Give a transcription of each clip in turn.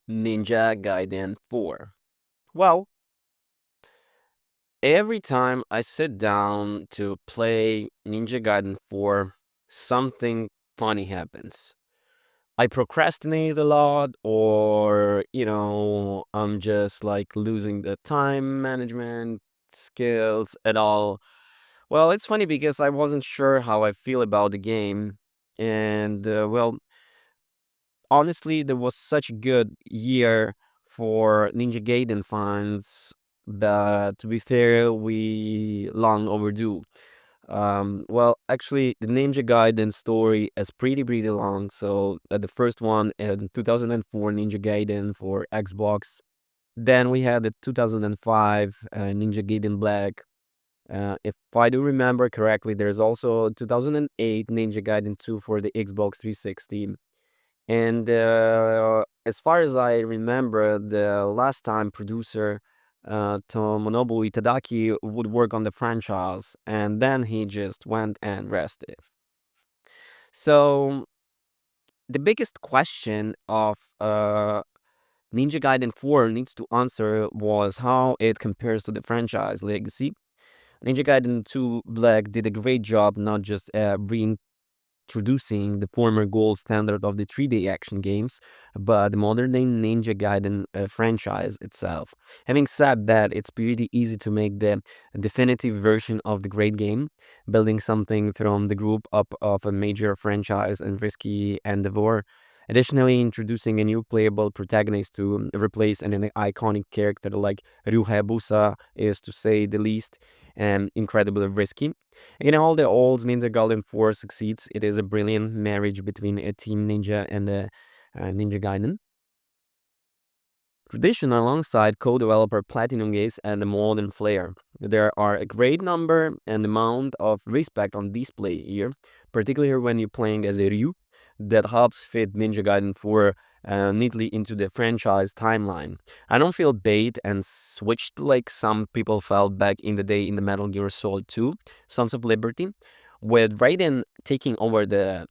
Ninja Gaiden 4. Well, every time I sit down to play Ninja Gaiden 4, something funny happens. I procrastinate a lot, or, I'm just like losing the time management skills at all. Well, it's funny because I wasn't sure how I feel about the game. And, honestly, there was such a good year for Ninja Gaiden fans that, to be fair, we long overdue. Actually, the Ninja Gaiden story is pretty long. So, the first one in 2004, Ninja Gaiden for Xbox. Then we had the 2005 Ninja Gaiden Black. If I do remember correctly, there's also 2008 Ninja Gaiden 2 for the Xbox 360. And as far as I remember, the last time producer Tomonobu Itadaki would work on the franchise, and then he just went and rested. So the biggest question of Ninja Gaiden 4 needs to answer was how it compares to the franchise legacy. Ninja Gaiden 2 Black did a great job not just introducing the former gold standard of the 3D action games, but the modern day Ninja Gaiden franchise itself. Having said that, it's pretty easy to make the definitive version of the great game, building something from the group up of a major franchise and risky endeavor. Additionally, introducing a new playable protagonist to replace an iconic character like Ryu Hayabusa is, to say the least, incredibly risky. In all the old Ninja Gaiden 4 succeeds. It is a brilliant marriage between a Team Ninja and a Ninja Gaiden. Tradition alongside co-developer Platinum Games and the modern flair. There are a great number and amount of respect on display here, particularly when you're playing as a Ryu, that helps fit Ninja Gaiden 4 neatly into the franchise timeline. I don't feel bait and switched like some people felt back in the day in the Metal Gear Solid 2, Sons of Liberty, with Raiden taking over the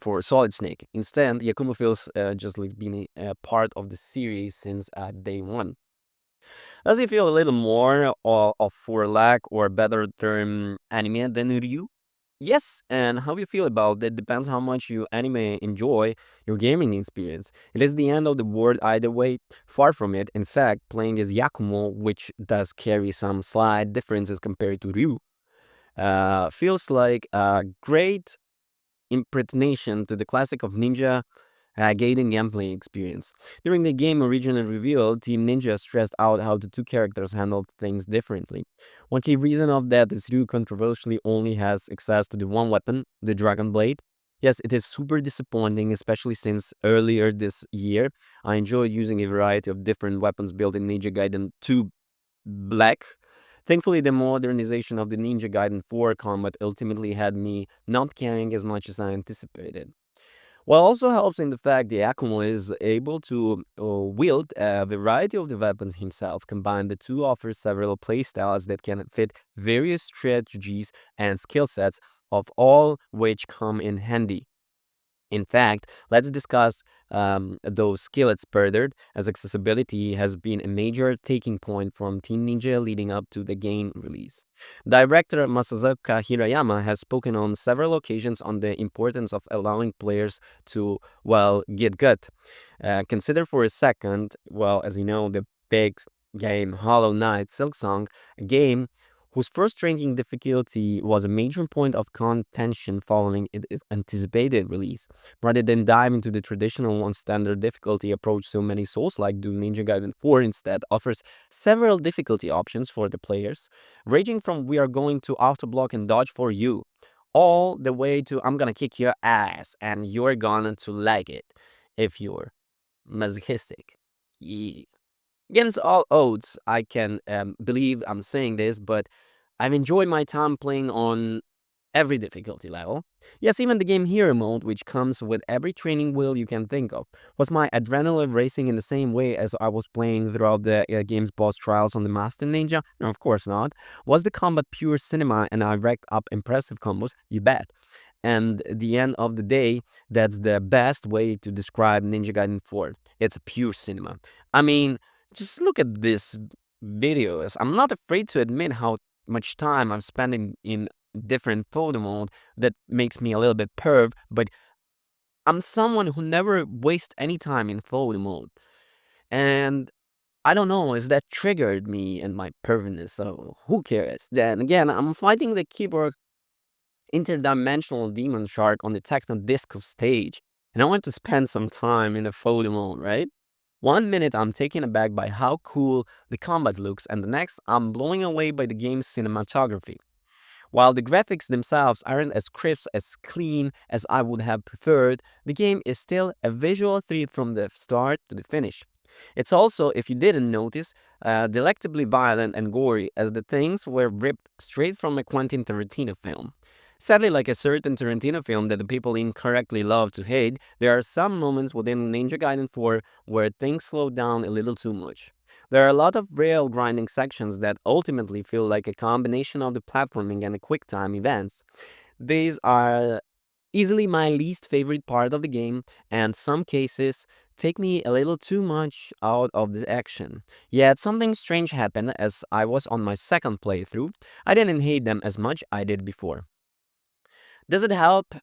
for Solid Snake. Instead, Yakumo feels just like being a part of the series since day one. Does he feel a little more of, for lack or better term, anime than Ryu? Yes, and how you feel about that depends how much you anime enjoy your gaming experience. It is the end of the world either way. Far from it. In fact, playing as Yakumo, which does carry some slight differences compared to Ryu, feels like a great impersonation to the classic of Ninja Gaiden gameplay experience. During the game original reveal, Team Ninja stressed out how the two characters handled things differently. One key reason of that is Ryu controversially only has access to the one weapon, the Dragon Blade. Yes, it is super disappointing, especially since earlier this year I enjoyed using a variety of different weapons built in Ninja Gaiden 2 Black. Thankfully, the modernization of the Ninja Gaiden 4 combat ultimately had me not caring as much as I anticipated. What also helps in the fact the Akumo is able to wield a variety of the weapons himself. Combine the two offers several playstyles that can fit various strategies and skill sets, of all which come in handy. In fact, let's discuss those skillets further, as accessibility has been a major taking point from Team Ninja leading up to the game release. Director Masazuka Hirayama has spoken on several occasions on the importance of allowing players to, get good. Consider for a second, as you know, the big game Hollow Knight Silksong, a game whose frustrating difficulty was a major point of contention following its anticipated release. Rather than dive into the traditional one standard difficulty approach so many Souls like do, Ninja Gaiden 4 instead offers several difficulty options for the players, ranging from we are going to auto block and dodge for you, all the way to I'm gonna kick your ass and you're gonna to like it if you're masochistic. Yeah. Against all odds, I can believe I'm saying this, but I've enjoyed my time playing on every difficulty level. Yes, even the game hero mode, which comes with every training wheel you can think of. Was my adrenaline racing in the same way as I was playing throughout the game's boss trials on the Master Ninja? No, of course not. Was the combat pure cinema and I racked up impressive combos? You bet. And at the end of the day, that's the best way to describe Ninja Gaiden 4. It's pure cinema. I mean, just look at this videos. I'm not afraid to admit how much time I'm spending in different photo mode that makes me a little bit perv, but I'm someone who never wastes any time in photo mode. And I don't know, is that triggered me and my perviness, so who cares? Then again, I'm fighting the keyboard interdimensional demon shark on the techno disco stage, and I want to spend some time in the photo mode, right? One minute I'm taken aback by how cool the combat looks, and the next I'm blown away by the game's cinematography. While the graphics themselves aren't as crisp, as clean as I would have preferred, the game is still a visual treat from the start to the finish. It's also, if you didn't notice, delectably violent and gory, as the things were ripped straight from a Quentin Tarantino film. Sadly, like a certain Tarantino film that the people incorrectly love to hate, there are some moments within Ninja Gaiden 4 where things slow down a little too much. There are a lot of rail grinding sections that ultimately feel like a combination of the platforming and the quick time events. These are easily my least favorite part of the game, and some cases take me a little too much out of the action. Yet something strange happened as I was on my second playthrough. I didn't hate them as much I did before. Does it help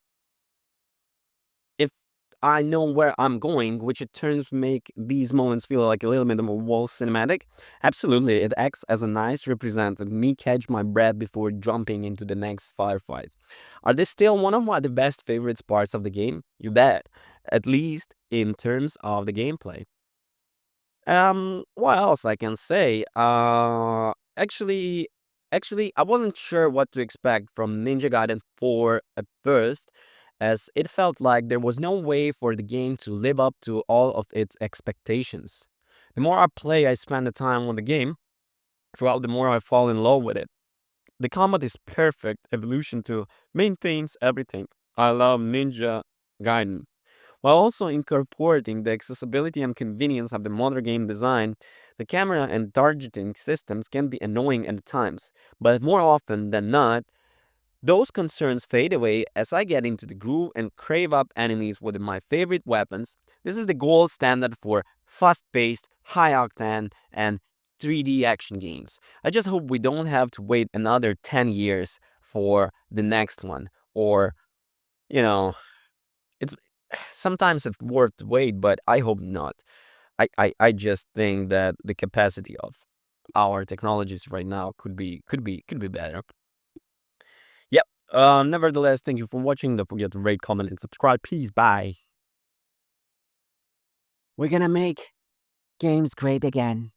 if I know where I'm going, which it turns make these moments feel like a little bit of a wall cinematic? Absolutely, it acts as a nice representative, me catch my breath before jumping into the next firefight. Are they still one of the best favorites parts of the game? You bet. At least in terms of the gameplay. What else I can say? Actually, I wasn't sure what to expect from Ninja Gaiden 4 at first, as it felt like there was no way for the game to live up to all of its expectations. The more I spend the time on the game, throughout the more I fall in love with it. The combat is perfect evolution to maintains everything. I love Ninja Gaiden. While also incorporating the accessibility and convenience of the modern game design, the camera and targeting systems can be annoying at times, but more often than not, those concerns fade away as I get into the groove and crave up enemies with my favorite weapons. This is the gold standard for fast-paced, high-octane, and 3D action games. I just hope we don't have to wait another 10 years for the next one, or, you know, it's sometimes it's worth the wait, but I hope not. I just think that the capacity of our technologies right now could be better. Yep. Nevertheless, thank you for watching. Don't forget to rate, comment, and subscribe. Peace. Bye. We're gonna make games great again.